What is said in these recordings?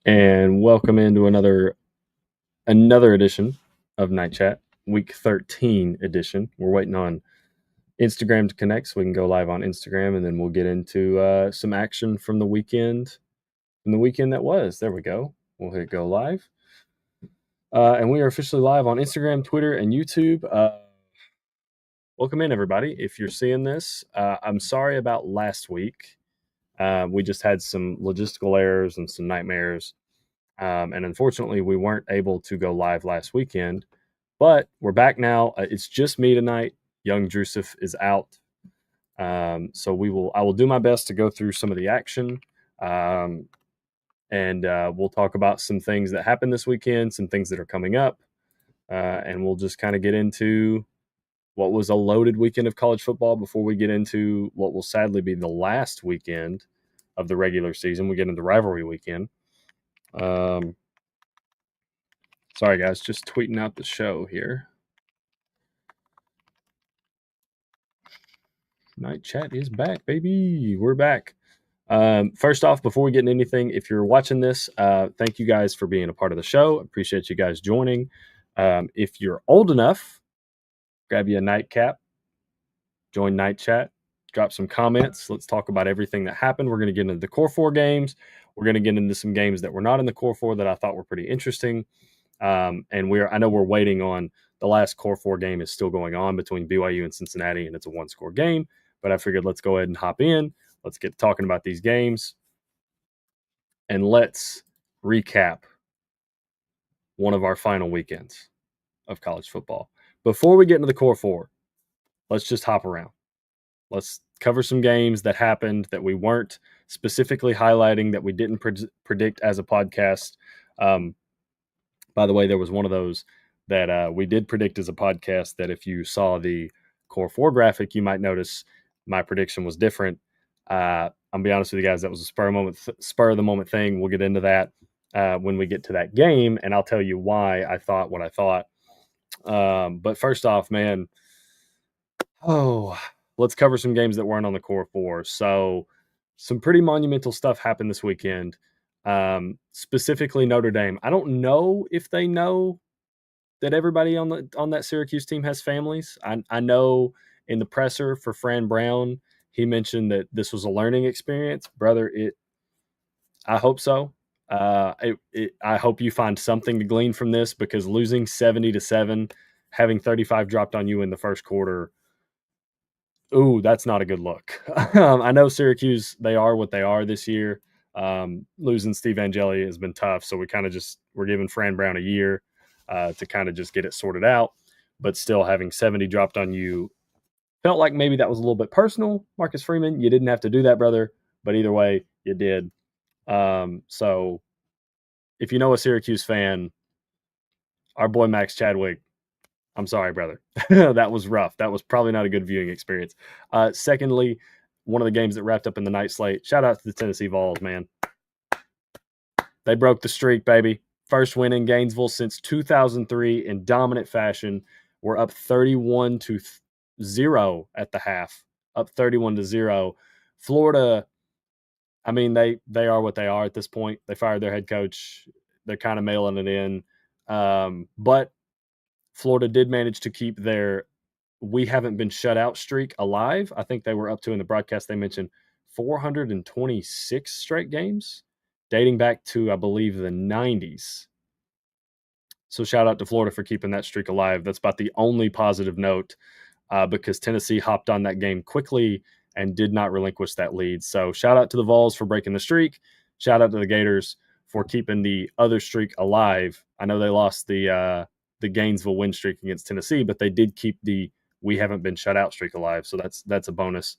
And welcome into another edition of Night Chat, Week 13 edition. We're waiting on Instagram to connect so we can go live on Instagram, and then we'll get into some action from the weekend. That was. There we go. We'll hit go live. And we are officially live on Instagram, Twitter, and YouTube. Welcome in, everybody. If you're seeing this, I'm sorry about last week. We just had some logistical errors and some nightmares. And unfortunately, we weren't able to go live last weekend, but we're back now. It's just me tonight. Young Drusif is out. So I will do my best to go through some of the action. And we'll talk about some things that happened this weekend, some things that are coming up. And we'll just kind of get into what was a loaded weekend of college football before we get into what will sadly be the last weekend of the regular season. We get into rivalry weekend. Sorry, guys, just tweeting out the show here. Night Chat is back, baby. We're back. First off, before we get into anything, if you're watching this, thank you guys for being a part of the show. Appreciate you guys joining. If you're old enough, grab you a nightcap, join Night Chat, drop some comments. Let's talk about everything that happened. We're going to get into the Core 4 games. We're going to get into some games that were not in the Core 4 that I thought were pretty interesting. And I know we're waiting on the last Core 4 game is still going on between BYU and Cincinnati, and it's a one-score game. But I figured let's go ahead and hop in. Let's get talking about these games. And let's recap one of our final weekends of college football. Before we get into the Core 4, let's just hop around. Let's cover some games that happened that we weren't specifically highlighting, that we didn't predict as a podcast. By the way, there was one of those that we did predict as a podcast that if you saw the Core 4 graphic, you might notice my prediction was different. I'm going to be honest with you guys, that was a spur of the moment thing. We'll get into that when we get to that game, and I'll tell you why I thought what I thought. But first off, man, let's cover some games that weren't on the Core 4. So some pretty monumental stuff happened this weekend. Specifically Notre Dame. I don't know if they know that everybody on that Syracuse team has families. I know in the presser for Fran Brown, he mentioned that this was a learning experience. Brother, I hope so. I hope you find something to glean from this, because losing 70-7, having 35 dropped on you in the first quarter, ooh, that's not a good look. I know Syracuse, they are what they are this year. Losing Steve Angeli has been tough, so we're giving Fran Brown a year to kind of just get it sorted out. But still, having 70 dropped on you felt like maybe that was a little bit personal. Marcus Freeman, you didn't have to do that, brother, but either way, you did. So if you know a Syracuse fan, our boy Max Chadwick, I'm sorry, brother. That was rough. That was probably not a good viewing experience. Secondly, one of the games that wrapped up in the night slate, shout out to the Tennessee Vols, man. They broke the streak, baby. First win in Gainesville since 2003 in dominant fashion. We're up 31-0 at the half, up 31-0. Florida, I mean, they are what they are at this point. They fired their head coach. They're kind of mailing it in. But Florida did manage to keep their "we haven't been shut out" streak alive. I think they were up to, in the broadcast, they mentioned 426 straight games, dating back to, I believe, the 90s. So shout out to Florida for keeping that streak alive. That's about the only positive note, because Tennessee hopped on that game quickly and did not relinquish that lead. So shout out to the Vols for breaking the streak. Shout out to the Gators for keeping the other streak alive. I know they lost the Gainesville win streak against Tennessee, but they did keep the "we haven't been shut out" streak alive. So that's a bonus.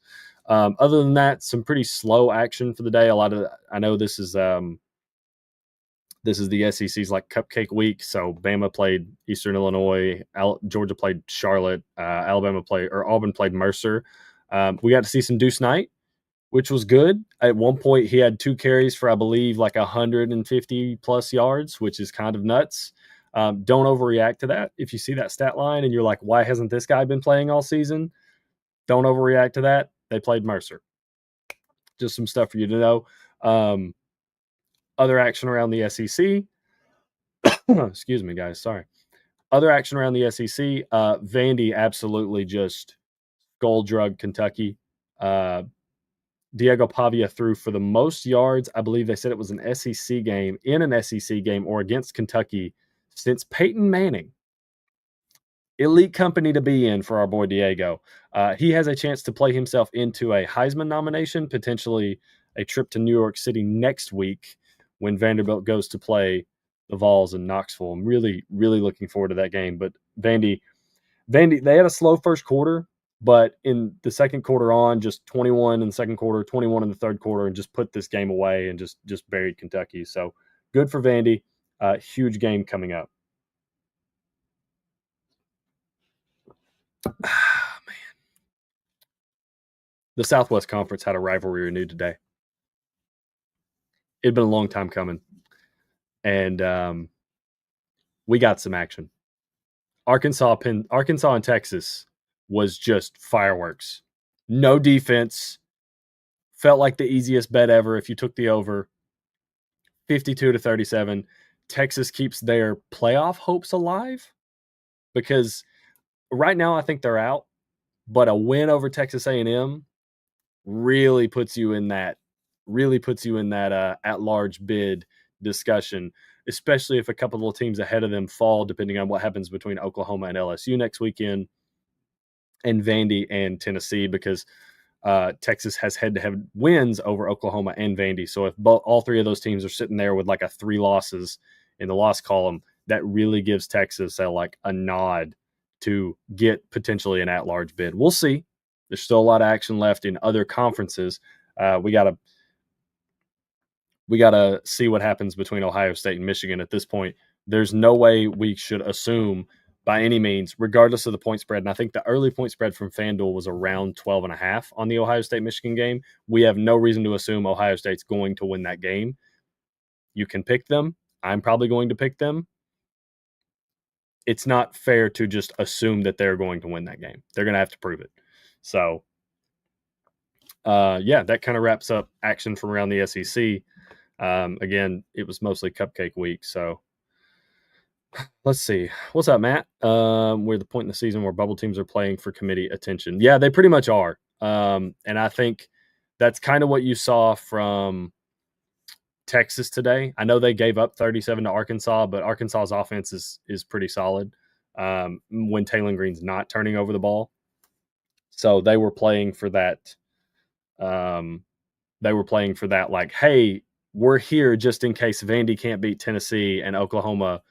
Other than that, some pretty slow action for the day. I know this is the SEC's like cupcake week. So Bama played Eastern Illinois, Georgia played Charlotte, Auburn played Mercer. We got to see some Deuce Knight, which was good. At one point, he had 2 carries for, I believe, like 150 plus yards, which is kind of nuts. Don't overreact to that. If you see that stat line and you're like, why hasn't this guy been playing all season? Don't overreact to that. They played Mercer. Just some stuff for you to know. Other action around the SEC. Excuse me, guys. Sorry. Other action around the SEC. Vandy absolutely just gold drug Kentucky. Diego Pavia threw for the most yards. I believe they said it was an SEC game, in an SEC game or against Kentucky since Peyton Manning. Elite company to be in for our boy Diego. He has a chance to play himself into a Heisman nomination, potentially a trip to New York City next week when Vanderbilt goes to play the Vols in Knoxville. I'm really, really looking forward to that game. But Vandy, they had a slow first quarter, but in the second quarter on, just 21 in the second quarter, 21 in the third quarter, and just put this game away and just buried Kentucky. So good for Vandy. Huge game coming up. Man. The Southwest Conference had a rivalry renewed today. It'd been a long time coming, and we got some action. Arkansas and Texas was just fireworks. No defense. Felt like the easiest bet ever if you took the over. 52-37. Texas keeps their playoff hopes alive because right now I think they're out, but a win over Texas A&M really puts you in that at-large bid discussion, especially if a couple of teams ahead of them fall, depending on what happens between Oklahoma and LSU next weekend, and Vandy and Tennessee, because Texas has head-to-head wins over Oklahoma and Vandy. So if all three of those teams are sitting there with like a 3 losses in the loss column, that really gives Texas a nod to get potentially an at-large bid. We'll see. There's still a lot of action left in other conferences. We gotta see what happens between Ohio State and Michigan at this point. There's no way we should assume by any means, regardless of the point spread. And I think the early point spread from FanDuel was around 12.5 on the Ohio State-Michigan game. We have no reason to assume Ohio State's going to win that game. You can pick them. I'm probably going to pick them. It's not fair to just assume that they're going to win that game. They're going to have to prove it. So, that kind of wraps up action from around the SEC. Again, it was mostly cupcake week, so let's see. What's up, Matt? We're the point in the season where bubble teams are playing for committee attention. Yeah, they pretty much are. And I think that's kind of what you saw from Texas today. I know they gave up 37 to Arkansas, but Arkansas's offense is pretty solid when Taylor Green's not turning over the ball. So they were playing for that. Like, hey, we're here just in case Vandy can't beat Tennessee and Oklahoma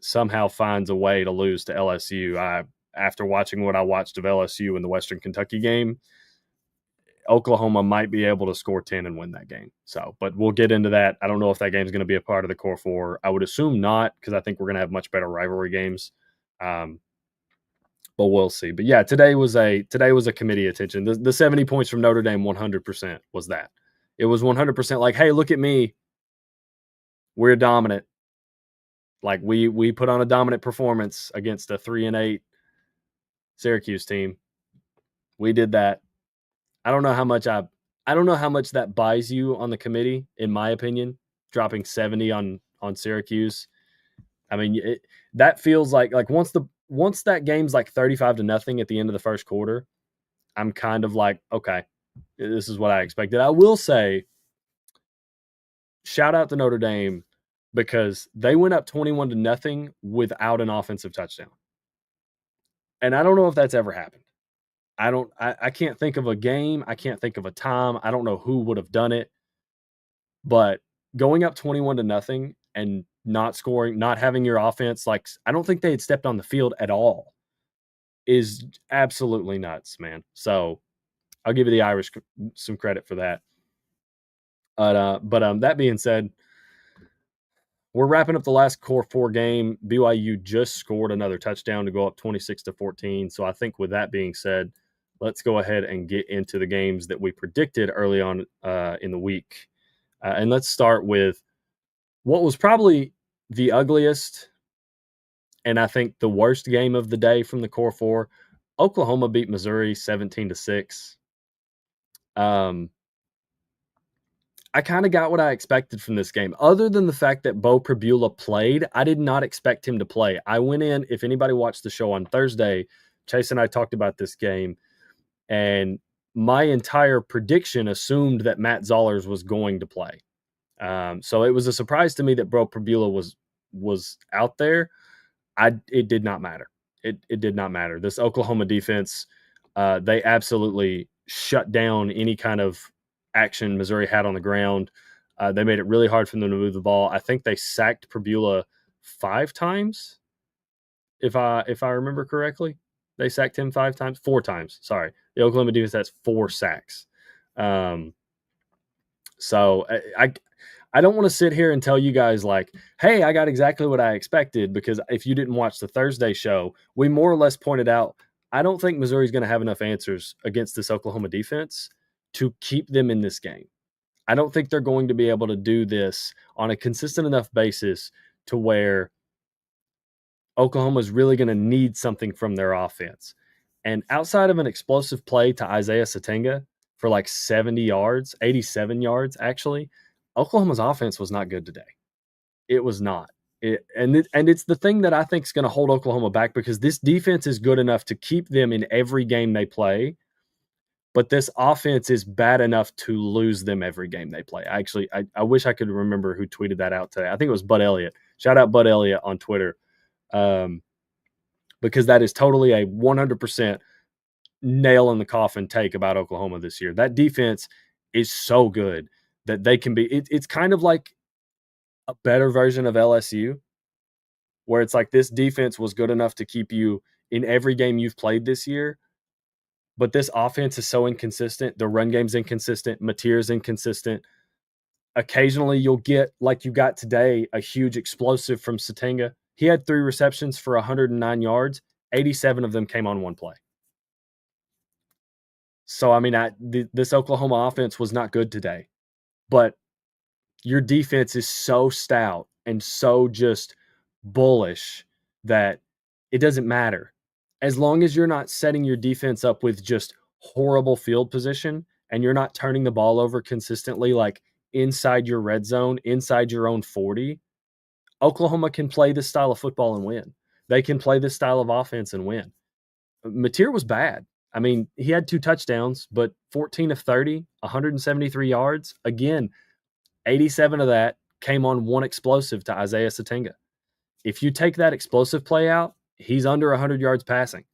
somehow finds a way to lose to LSU. After watching what I watched of LSU in the Western Kentucky game, Oklahoma might be able to score 10 and win that game. So, but we'll get into that. I don't know if that game is going to be a part of the Core 4. I would assume not, because I think we're going to have much better rivalry games. But we'll see. But yeah, today was a committee attention. The 70 points from Notre Dame, 100% was that. It was 100% like, hey, look at me. We're dominant. Like we put on a dominant performance against a 3-8 Syracuse team. We did that. I don't know how much that buys you on the committee, in my opinion, dropping 70 on Syracuse. I mean, that feels like once that game's like 35-0 at the end of the first quarter, I'm kind of like, okay, this is what I expected. I will say, shout out to Notre Dame because they went up 21-0 without an offensive touchdown. And I don't know if that's ever happened. I can't think of a game. I can't think of a time. I don't know who would have done it. But going up 21-0 and not scoring, not having your offense, like, I don't think they had stepped on the field at all, is absolutely nuts, man. So I'll give you the Irish some credit for that. But that being said, we're wrapping up the last Core 4 game. BYU just scored another touchdown to go up 26-14. So I think with that being said, let's go ahead and get into the games that we predicted early on in the week. And let's start with what was probably the ugliest and I think the worst game of the day from the Core 4. Oklahoma beat Missouri 17-6. I kind of got what I expected from this game. Other than the fact that Bo Prabula played, I did not expect him to play. I went in, if anybody watched the show on Thursday, Chase and I talked about this game, and my entire prediction assumed that Matt Zollers was going to play. So it was a surprise to me that Bo Prabula was out there. It did not matter. It did not matter. This Oklahoma defense, they absolutely shut down any kind of action Missouri had on the ground. They made it really hard for them to move the ball. I think they sacked Prabula 5 times, if I remember correctly. They sacked him 5 times, 4 times. Sorry, the Oklahoma defense has 4 sacks. So I don't want to sit here and tell you guys like, hey, I got exactly what I expected, because if you didn't watch the Thursday show, we more or less pointed out, I don't think Missouri's going to have enough answers against this Oklahoma defense to keep them in this game. I don't think they're going to be able to do this on a consistent enough basis to where Oklahoma is really going to need something from their offense. And outside of an explosive play to Isaiah Satenga for like 70 yards, 87 yards, actually, Oklahoma's offense was not good today. It was not. And it's the thing that I think is going to hold Oklahoma back, because this defense is good enough to keep them in every game they play, but this offense is bad enough to lose them every game they play. I wish I could remember who tweeted that out today. I think it was Bud Elliott. Shout out Bud Elliott on Twitter, because that is totally a 100% nail in the coffin take about Oklahoma this year. That defense is so good that they can be. It's kind of like a better version of LSU, where it's like this defense was good enough to keep you in every game you've played this year, but this offense is so inconsistent. The run game's inconsistent. Mateer's inconsistent. Occasionally you'll get, like you got today, a huge explosive from Satenga. He had 3 receptions for 109 yards. 87 of them came on one play. So, I mean, this Oklahoma offense was not good today, but your defense is so stout and so just bullish that it doesn't matter. As long as you're not setting your defense up with just horrible field position and you're not turning the ball over consistently, like inside your red zone, inside your own 40, Oklahoma can play this style of football and win. They can play this style of offense and win. Mateer was bad. I mean, he had 2 touchdowns, but 14 of 30, 173 yards. Again, 87 of that came on one explosive to Isaiah Satenga. If you take that explosive play out, he's under 100 yards passing.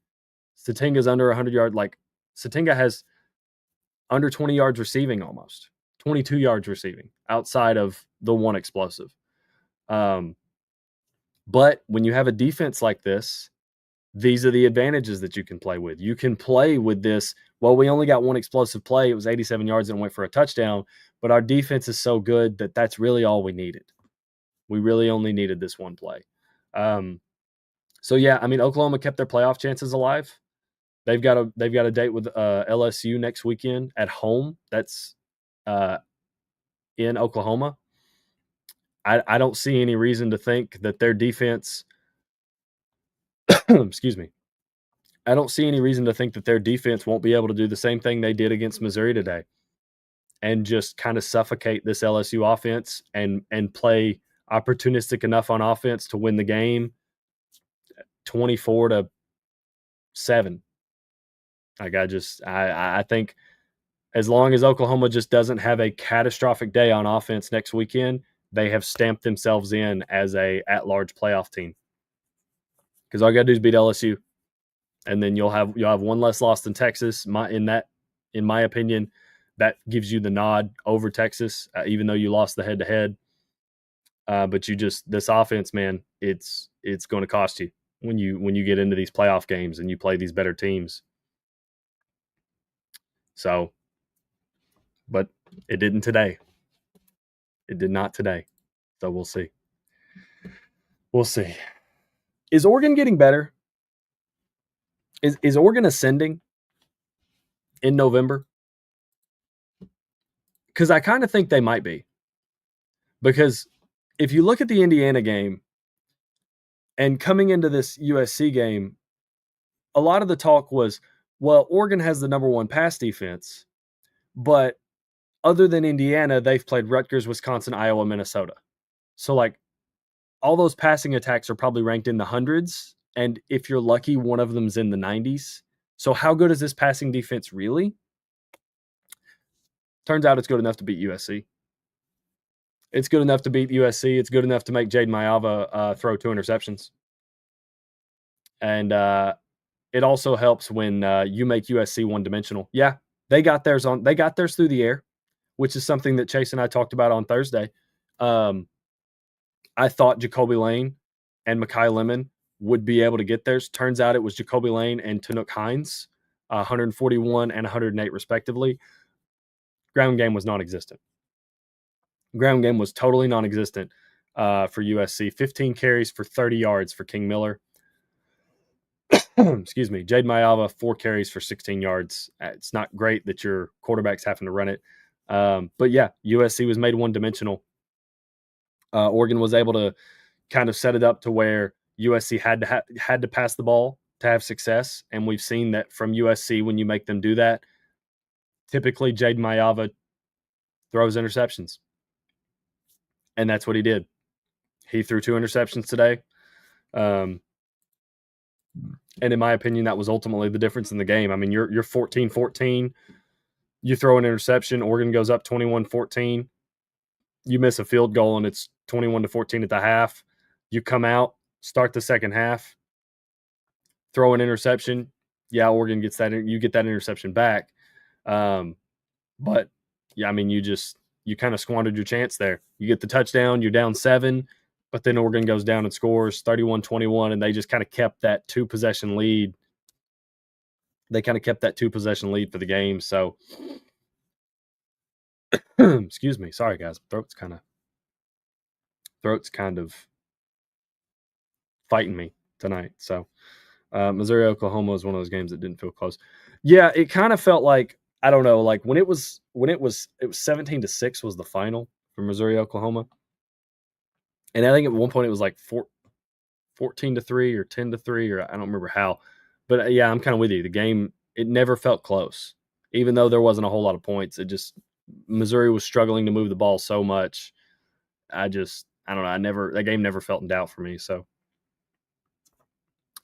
Satenga's under 100 yards. Like, Satenga has under 20 yards receiving, almost 22 yards receiving outside of the one explosive. But when you have a defense like this, these are the advantages that you can play with. You can play with this. Well, we only got one explosive play. It was 87 yards and went for a touchdown, but our defense is so good that that's really all we needed. We really only needed this one play. So yeah, I mean, Oklahoma kept their playoff chances alive. They've got a date with LSU next weekend at home. That's in Oklahoma. I don't see any reason to think that their defense excuse me. I don't see any reason to think that their defense won't be able to do the same thing they did against Missouri today and just kind of suffocate this LSU offense and play opportunistic enough on offense to win the game 24-7. Like, I think as long as Oklahoma just doesn't have a catastrophic day on offense next weekend, they have stamped themselves in as a at-large playoff team. Because all you got to do is beat LSU, and then you'll have one less loss than Texas. In my opinion, that gives you the nod over Texas, even though you lost the head-to-head. But this offense, man, it's going to cost you when you get into these playoff games and you play these better teams. So, but it didn't today. It did not today. So we'll see. We'll see. Is Oregon getting better? Is Oregon ascending in November? Because I kind of think they might be. Because if you look at the Indiana game and coming into this USC game, a lot of the talk was, well, Oregon has the number 1 pass defense, but other than Indiana, they've played Rutgers, Wisconsin, Iowa, Minnesota. So, like, all those passing attacks are probably ranked in the hundreds. And if you're lucky, one of them's in the 90s. So, how good is this passing defense really? Turns out it's good enough to beat USC. It's good enough to beat USC. It's good enough to make Jaden Mayava throw 2 interceptions. And it also helps when you make USC one-dimensional. Yeah, they got theirs through the air, which is something that Chase and I talked about on Thursday. I thought Jacoby Lane and Makai Lemon would be able to get theirs. Turns out it was Jacoby Lane and Tanook Hines, 141 and 108 respectively. Ground game was non-existent. Ground game was totally non-existent for USC. 15 carries for 30 yards for King Miller. Excuse me. Jade Mayava, 4 carries for 16 yards. It's not great that your quarterback's having to run it. But yeah, USC was made one-dimensional. Oregon was able to kind of set it up to where USC had to pass the ball to have success, and we've seen that from USC when you make them do that. Typically, Jade Mayava throws interceptions, and that's what he did. He threw 2 interceptions today, and in my opinion, that was ultimately the difference in the game. I mean, you're 14-14, you throw an interception, Oregon goes up 21-14. You miss a field goal and it's 21-14 at the half. You come out, start the second half, throw an interception. Yeah, Oregon gets that. You get that interception back. But yeah, I mean, you kind of squandered your chance there. You get the touchdown, you're down 7, but then Oregon goes down and scores 31-21, and they just kind of kept that 2-possession lead. They kind of kept that 2-possession lead for the game. So, excuse me. Sorry, guys. Throat's kind of fighting me tonight. So, Missouri, Oklahoma was one of those games that didn't feel close. Yeah, it kind of felt like, I don't know, like when it was 17-6 was the final for Missouri, Oklahoma. And I think at one point it was like 14-3 or 10-3, or I don't remember how. But yeah, I'm kind of with you. The game, it never felt close. Even though there wasn't a whole lot of points, Missouri was struggling to move the ball so much. I don't know. That game never felt in doubt for me. So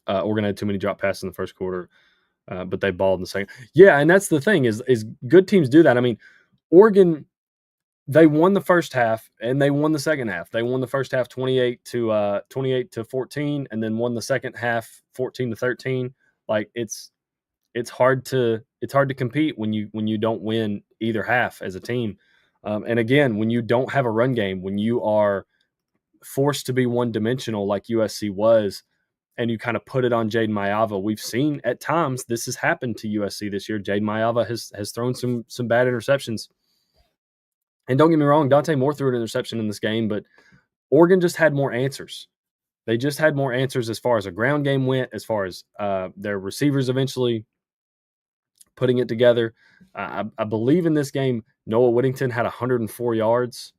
Oregon had too many drop passes in the first quarter, but they balled in the second. Yeah, and that's the thing is good teams do that. I mean, Oregon, they won the first half and they won the second half. They won the first half 28-14, and then won the second half 14-13. Like it's hard to compete when you don't win either half as a team. And again, when you don't have a run game, when you are forced to be one-dimensional like USC was, and you kind of put it on Jaden Mayava. We've seen at times this has happened to USC this year. Jaden Mayava has thrown some bad interceptions. And don't get me wrong, Dante Moore threw an interception in this game, but Oregon just had more answers. They just had more answers as far as a ground game went, as far as their receivers eventually putting it together. I believe in this game, Noah Whittington had 104 yards.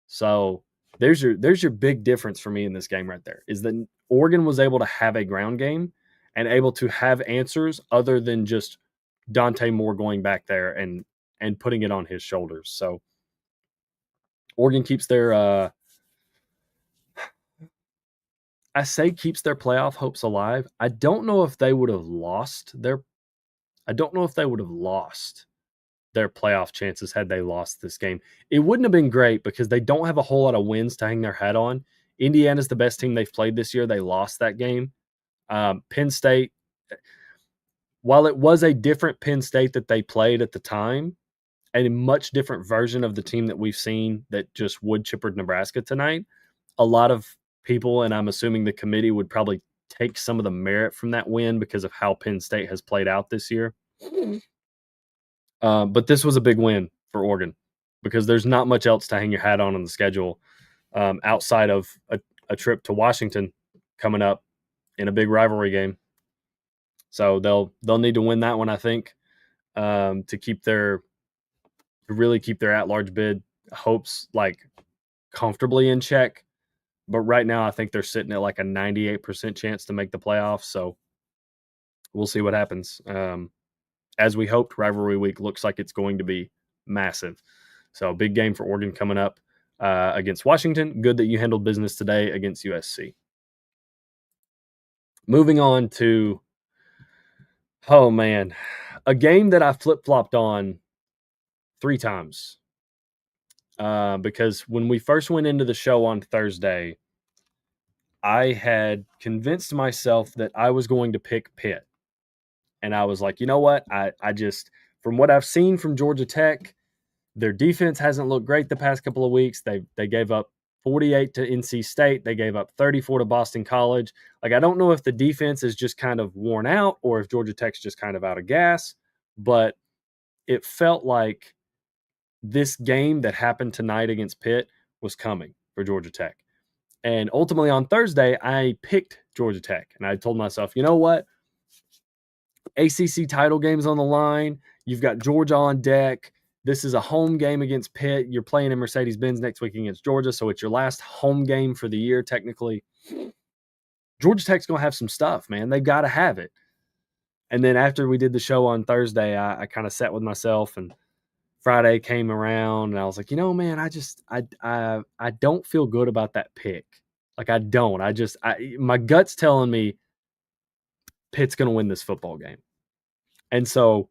So there's your big difference for me in this game right there, is that Oregon was able to have a ground game and able to have answers other than just Dante Moore going back there and putting it on his shoulders. So Oregon keeps their keeps their playoff hopes alive. I don't know if they would have lost their playoff chances had they lost this game. It wouldn't have been great because they don't have a whole lot of wins to hang their hat on. Indiana's the best team they've played this year. They lost that game. Penn State, while it was a different Penn State that they played at the time, and a much different version of the team that we've seen that just wood chippered Nebraska tonight, a lot of people, and I'm assuming the committee, would probably take some of the merit from that win because of how Penn State has played out this year. But this was a big win for Oregon because there's not much else to hang your hat on the schedule outside of a trip to Washington coming up in a big rivalry game. So they'll need to win that one, I think, to really keep their at-large bid hopes like comfortably in check. But right now, I think they're sitting at like a 98% chance to make the playoffs. So we'll see what happens. As we hoped, rivalry week looks like it's going to be massive. So big game for Oregon coming up against Washington. Good that you handled business today against USC. Moving on to, oh man, a game that I flip-flopped on 3 times. Because when we first went into the show on Thursday, I had convinced myself that I was going to pick Pitt. And I was like, you know what? I just, from what I've seen from Georgia Tech, their defense hasn't looked great the past couple of weeks. They gave up 48 to NC State. They gave up 34 to Boston College. Like, I don't know if the defense is just kind of worn out or if Georgia Tech's just kind of out of gas, but it felt like this game that happened tonight against Pitt was coming for Georgia Tech. And ultimately on Thursday, I picked Georgia Tech. And I told myself, you know what? ACC title game's on the line. You've got Georgia on deck. This is a home game against Pitt. You're playing in Mercedes-Benz next week against Georgia, so it's your last home game for the year, technically. Georgia Tech's going to have some stuff, man. They've got to have it. And then after we did the show on Thursday, I kind of sat with myself, and Friday came around, and I was like, you know, man, I don't feel good about that pick. Like, I don't. My gut's telling me Pitt's going to win this football game. And so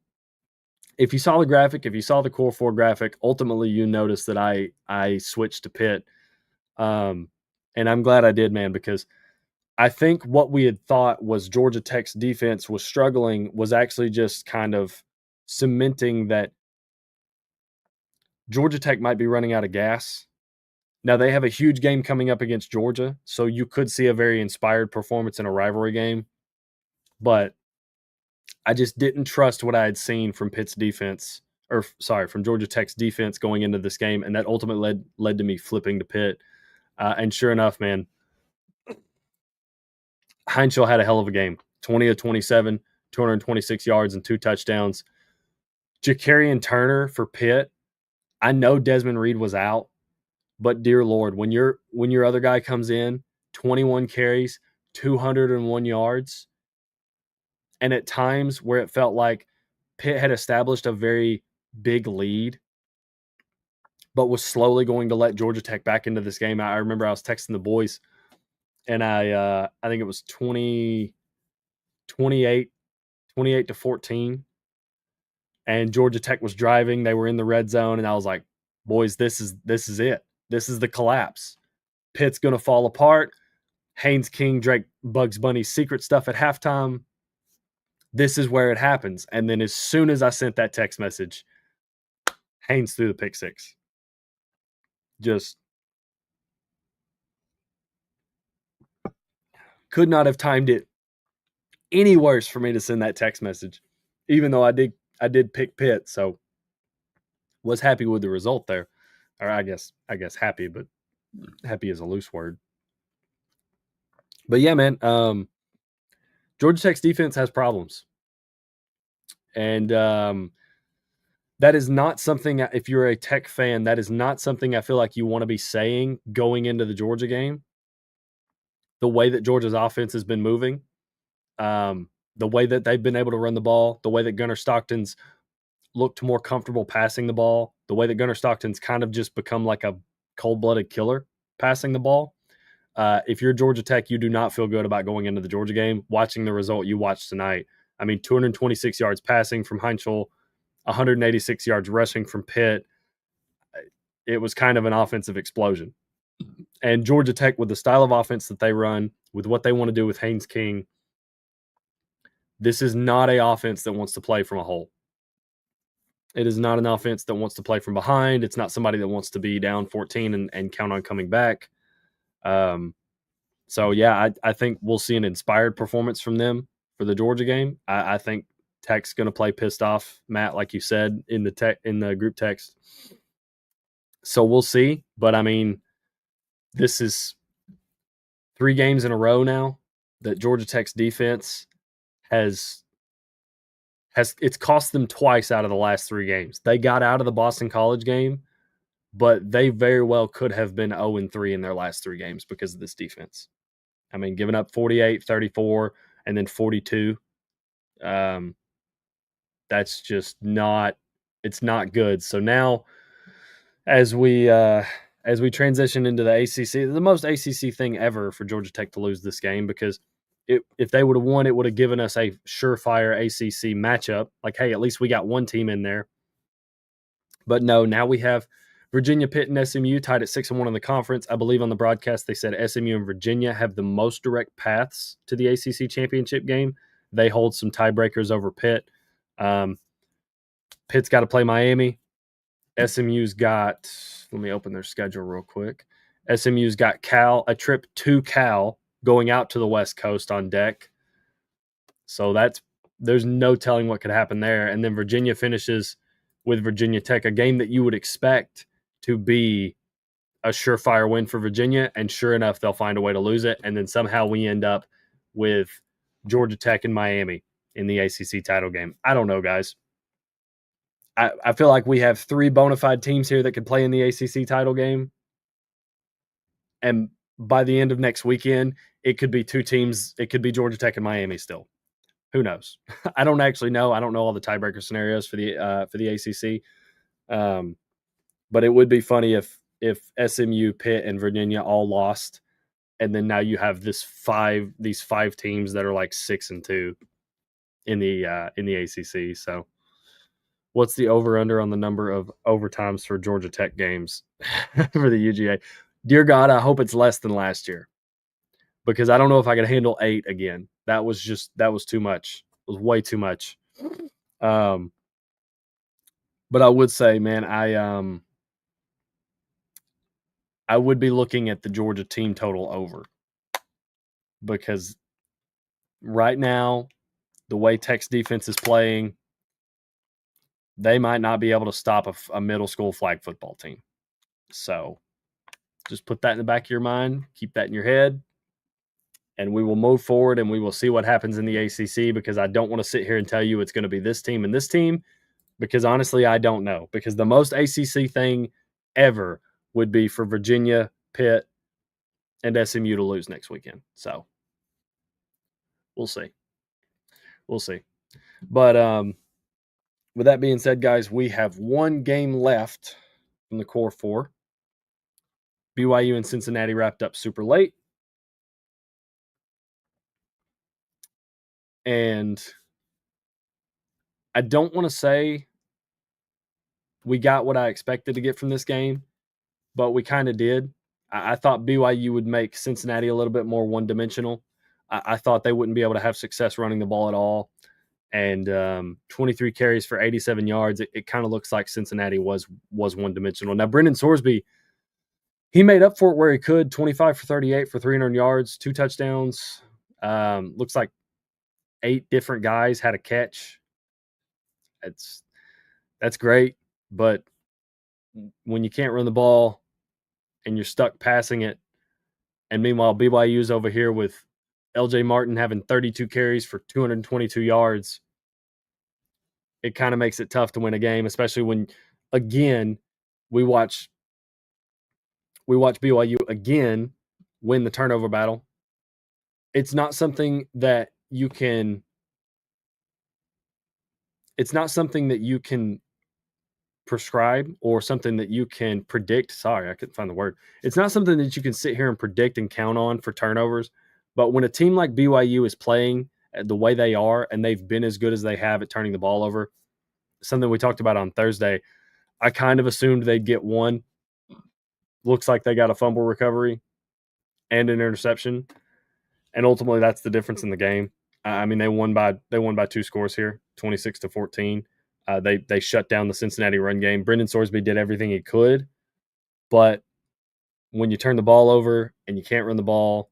if you saw the graphic, if you saw the Core 4 graphic, ultimately you noticed that I switched to Pitt. And I'm glad I did, man, because I think what we had thought was Georgia Tech's defense was struggling was actually just kind of cementing that Georgia Tech might be running out of gas. Now, they have a huge game coming up against Georgia, so you could see a very inspired performance in a rivalry game. But I just didn't trust what I had seen from Pitt's defense, from Georgia Tech's defense going into this game, and that ultimately led to me flipping to Pitt. And sure enough, man, Heinzel had a hell of a game. 20 of 27, 226 yards and 2 touchdowns. Ja'Carrion Turner for Pitt. I know Desmond Reed was out, but dear Lord, when your other guy comes in, 21 carries, 201 yards, and at times where it felt like Pitt had established a very big lead, but was slowly going to let Georgia Tech back into this game. I remember I was texting the boys, and I think it was 28 to 14, and Georgia Tech was driving. They were in the red zone, and I was like, boys, this is it. This is the collapse. Pitt's going to fall apart. Haynes King, Drake, Bugs Bunny's secret stuff at halftime. This is where it happens. And then as soon as I sent that text message, Haynes threw the pick six. Just could not have timed it any worse for me to send that text message, even though I did pick Pitt. So was happy with the result there. Or I guess happy, but happy is a loose word. But yeah, man, Georgia Tech's defense has problems. And that is not something, if you're a Tech fan, that is not something I feel like you want to be saying going into the Georgia game. The way that Georgia's offense has been moving, the way that they've been able to run the ball, the way that Gunnar Stockton's looked more comfortable passing the ball, the way that Gunnar Stockton's kind of just become like a cold-blooded killer passing the ball. If you're Georgia Tech, you do not feel good about going into the Georgia game. Watching the result you watched tonight, I mean, 226 yards passing from Heinzel, 186 yards rushing from Pitt. It was kind of an offensive explosion. And Georgia Tech, with the style of offense that they run, with what they want to do with Haynes King, this is not an offense that wants to play from a hole. It is not an offense that wants to play from behind. It's not somebody that wants to be down 14 and count on coming back. So, yeah, I think we'll see an inspired performance from them for the Georgia game. I think Tech's going to play pissed off, Matt, like you said in the group text. So we'll see. But, I mean, this is 3 games in a row now that Georgia Tech's defense has it's cost them twice out of the last 3 games. They got out of the Boston College game, but they very well could have been 0-3 in their last 3 games because of this defense. I mean, giving up 48, 34, and then 42. That's just not – it's not good. So now as we transition into the ACC, the most ACC thing ever for Georgia Tech to lose this game, because if they would have won, it would have given us a surefire ACC matchup. Like, hey, at least we got one team in there. But no, now we have Virginia, Pitt, and SMU tied at 6-1 in the conference. I believe on the broadcast they said SMU and Virginia have the most direct paths to the ACC championship game. They hold some tiebreakers over Pitt. Pitt's got to play Miami. SMU's got, let me open their schedule real quick. SMU's got Cal, a trip to Cal, going out to the West Coast on deck. So there's no telling what could happen there. And then Virginia finishes with Virginia Tech, a game that you would expect to be a surefire win for Virginia. And sure enough, they'll find a way to lose it. And then somehow we end up with Georgia Tech and Miami in the ACC title game. I don't know, guys. I feel like we have three bona fide teams here that could play in the ACC title game. And by the end of next weekend, it could be two teams. It could be Georgia Tech and Miami still. Who knows? I don't actually know. I don't know all the tiebreaker scenarios for the ACC. But it would be funny if SMU, Pitt, and Virginia all lost, and then now you have these five teams that are like 6-2 in the ACC. So, what's the over under on the number of overtimes for Georgia Tech games for the UGA? Dear God, I hope it's less than last year, because I don't know if I can handle 8 again. That was too much. It was way too much. But I would say, man, I would be looking at the Georgia team total over, because right now, the way Tech's defense is playing, they might not be able to stop a middle school flag football team. So just put that in the back of your mind. Keep that in your head. And we will move forward, and we will see what happens in the ACC, because I don't want to sit here and tell you it's going to be this team and this team, because honestly, I don't know. Because the most ACC thing ever would be for Virginia, Pitt, and SMU to lose next weekend. So we'll see. We'll see. But with that being said, guys, we have one game left from the core four. BYU and Cincinnati wrapped up super late. And I don't want to say we got what I expected to get from this game, but we kind of did. I thought BYU would make Cincinnati a little bit more one-dimensional. I thought they wouldn't be able to have success running the ball at all. And 23 carries for 87 yards. It kind of looks like Cincinnati was one-dimensional. Now, Brendan Sorsby, he made up for it where he could. 25 for 38 for 300 yards, 2 touchdowns. Looks like 8 different guys had a catch. That's great, but when you can't run the ball and you're stuck passing it, and meanwhile BYU's over here with LJ Martin having 32 carries for 222 yards, it kind of makes it tough to win a game, especially when, again, we watch BYU again win the turnover battle. It's not something that you can prescribe, or something that you can predict. Sorry, I couldn't find the word. It's not something that you can sit here and predict and count on for turnovers. But when a team like BYU is playing the way they are, and they've been as good as they have at turning the ball over, something we talked about on Thursday, I kind of assumed they'd get one. Looks like they got a fumble recovery and an interception, and ultimately that's the difference in the game. I mean, they won by 2 scores here, 26-14. They shut down the Cincinnati run game. Brendan Sorsby did everything he could, but when you turn the ball over and you can't run the ball,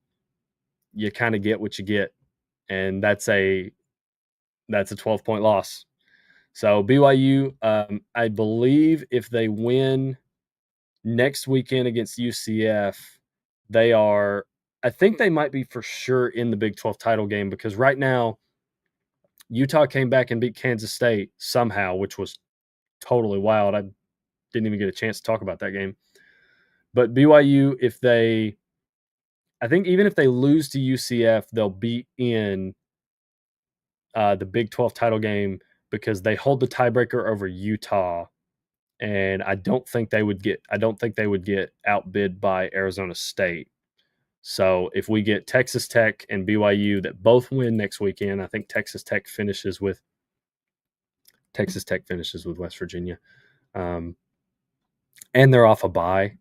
you kind of get what you get, and that's a 12-point loss. So BYU, I believe if they win next weekend against UCF, I think they might be for sure in the Big 12 title game, because right now Utah came back and beat Kansas State somehow, which was totally wild. I didn't even get a chance to talk about that game. But BYU, I think even if they lose to UCF, they'll be in the Big 12 title game, because they hold the tiebreaker over Utah, and I don't think they would get outbid by Arizona State. So if we get Texas Tech and BYU that both win next weekend, I think Texas Tech finishes with West Virginia, and they're off a bye.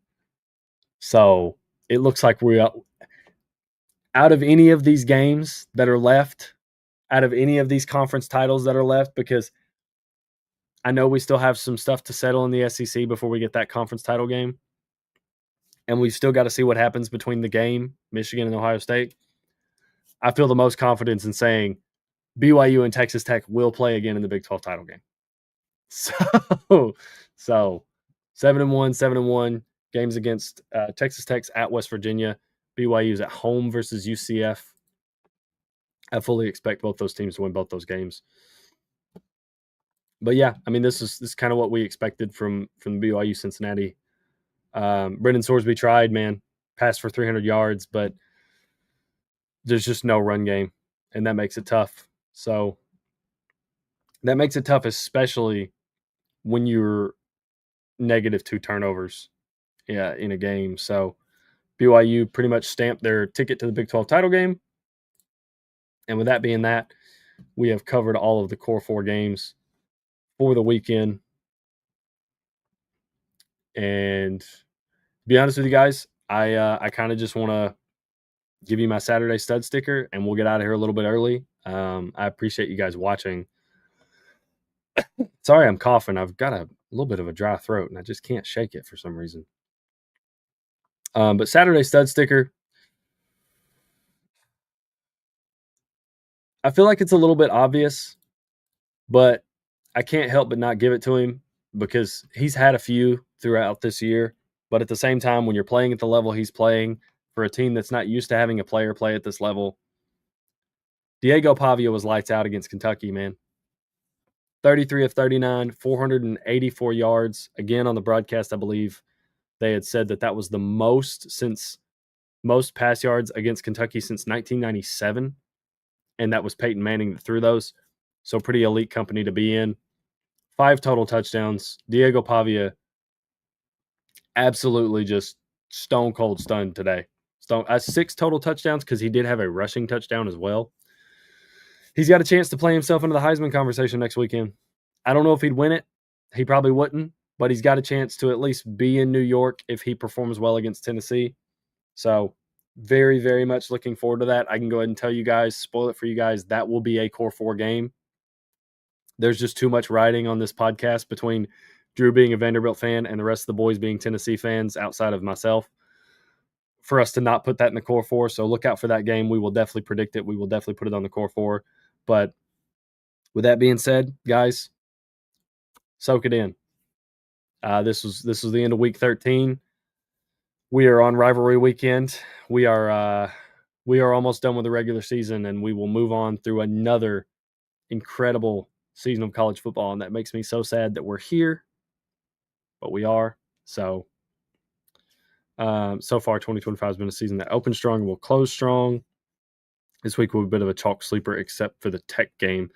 So it looks like we're out of any of these games that are left, out of any of these conference titles that are left, because I know we still have some stuff to settle in the SEC before we get that conference title game. And we've still got to see what happens between the game, Michigan and Ohio State. I feel the most confidence in saying BYU and Texas Tech will play again in the Big 12 title game. So 7-1, 7-1 games against Texas Tech's at West Virginia. BYU's at home versus UCF. I fully expect both those teams to win both those games. But yeah, I mean, this is kind of what we expected from BYU Cincinnati. Brendan Sorsby tried, man, passed for 300 yards, but there's just no run game, and that makes it tough. So that makes it tough, especially when you're negative 2 turnovers in a game. So BYU pretty much stamped their ticket to the Big 12 title game. And with that being that, we have covered all of the core 4 games for the weekend. And to be honest with you guys, I kind of just want to give you my Saturday stud sticker, and we'll get out of here a little bit early. I appreciate you guys watching. Sorry, I'm coughing. I've got a little bit of a dry throat, and I just can't shake it for some reason. But Saturday stud sticker, I feel like it's a little bit obvious, but I can't help but not give it to him because he's had a few throughout this year. But at the same time, when you're playing at the level he's playing for a team that's not used to having a player play at this level, Diego Pavia was lights out against Kentucky, man. 33 of 39, 484 yards. Again, on the broadcast, I believe they had said that was the most pass yards against Kentucky since 1997. And that was Peyton Manning that threw those. So pretty elite company to be in. 5 total touchdowns. Diego Pavia absolutely just stone cold stunned today. 6 total touchdowns because he did have a rushing touchdown as well. He's got a chance to play himself into the Heisman conversation next weekend. I don't know if he'd win it. He probably wouldn't, but he's got a chance to at least be in New York if he performs well against Tennessee. So very, very much looking forward to that. I can go ahead and tell you guys, spoil it for you guys, that will be a core 4 game. There's just too much riding on this podcast between Drew being a Vanderbilt fan and the rest of the boys being Tennessee fans outside of myself for us to not put that in the core 4. So look out for that game. We will definitely predict it. We will definitely put it on the core 4. But with that being said, guys, soak it in. This was the end of week 13. We are on rivalry weekend. We are almost done with the regular season, and we will move on through another incredible season of college football. And that makes me so sad that we're here, but we are. So far, 2025 has been a season that opened strong and will close strong. This week will be a bit of a chalk sleeper, except for the Tech game.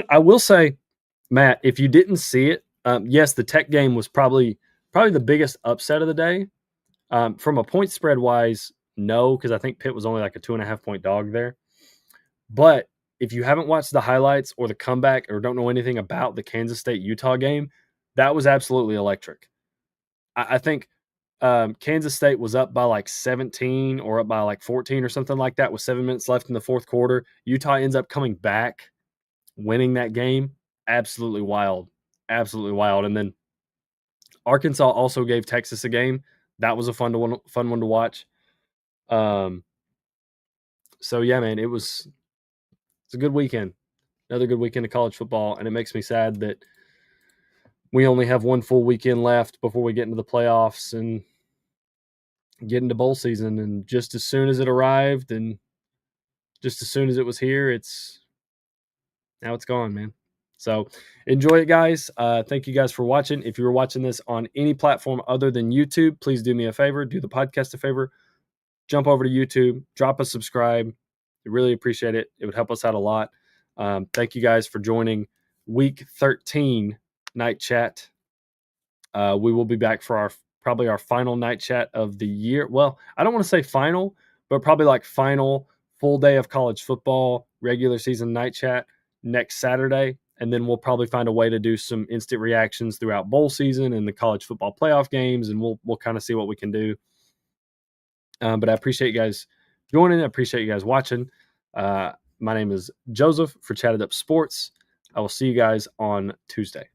I will say, Matt, if you didn't see it, yes, the Tech game was probably the biggest upset of the day. From a point spread wise, no, because I think Pitt was only like a 2.5 point dog there. But if you haven't watched the highlights or the comeback or don't know anything about the Kansas State-Utah game, that was absolutely electric. I think Kansas State was up by like 17 or up by like 14 or something like that with 7 minutes left in the fourth quarter. Utah ends up coming back, winning that game. Absolutely wild. Absolutely wild. And then Arkansas also gave Texas a game. That was a fun one to watch. So yeah, man, it's a good weekend. Another good weekend of college football, and it makes me sad that we only have one full weekend left before we get into the playoffs and get into bowl season. And just as soon as it arrived and just as soon as it was here, now it's gone, man. So enjoy it, guys. Thank you guys for watching. If you were watching this on any platform other than YouTube, please do me a favor, do the podcast a favor, jump over to YouTube, drop a subscribe. I really appreciate it. It would help us out a lot. Thank you guys for joining week 13 Night Chat. We will be back for probably our final night chat of the year. Well, I don't want to say final, but probably like final full day of college football, regular season night chat next Saturday. And then we'll probably find a way to do some instant reactions throughout bowl season and the college football playoff games, and we'll kind of see what we can do. But I appreciate you guys joining. I appreciate you guys watching. My name is Joseph for Chatted Up Sports. I will see you guys on Tuesday.